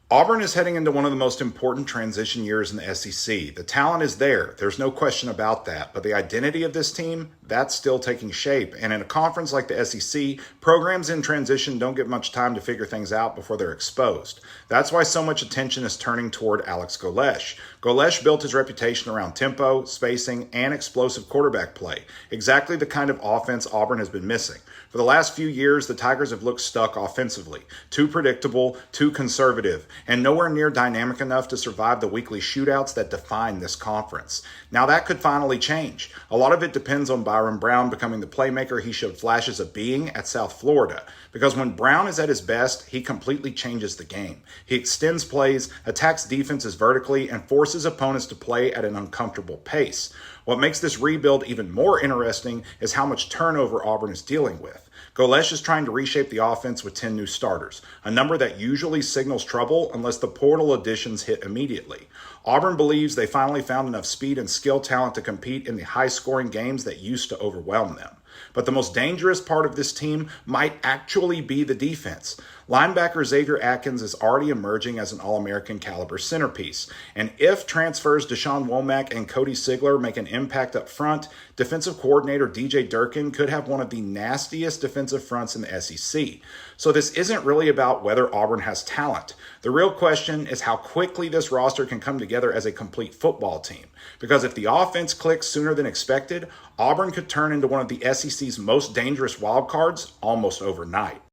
Auburn is heading into one of the most important transition years in the SEC. The talent is there. There's no question about that. But the identity of this team, that's still taking shape. And in a conference like the SEC, programs in transition don't get much time to figure things out before they're exposed. That's why so much attention is turning toward Alex Golesh. Golesh built his reputation around tempo, spacing, and explosive quarterback play. Exactly the kind of offense Auburn has been missing. For the last few years, the Tigers have looked stuck offensively. Too predictable, too conservative, and nowhere near dynamic enough to survive the weekly shootouts that define this conference. Now that could finally change. A lot of it depends on Byrum Brown becoming the playmaker he showed flashes of being at South Florida. Because when Brown is at his best, he completely changes the game. He extends plays, attacks defenses vertically, and forces opponents to play at an uncomfortable pace. What makes this rebuild even more interesting is how much turnover Auburn is dealing with. Golesh is trying to reshape the offense with 10 new starters, a number that usually signals trouble unless the portal additions hit immediately. Auburn believes they finally found enough speed and skill talent to compete in the high-scoring games that used to overwhelm them. But the most dangerous part of this team might actually be the defense. Linebacker Xavier Atkins is already emerging as an All-American caliber centerpiece. And if transfers Deshaun Womack and Cody Sigler make an impact up front, defensive coordinator DJ Durkin could have one of the nastiest defensive fronts in the SEC. So this isn't really about whether Auburn has talent. The real question is how quickly this roster can come together as a complete football team. Because if the offense clicks sooner than expected, Auburn could turn into one of the SEC's most dangerous wildcards almost overnight.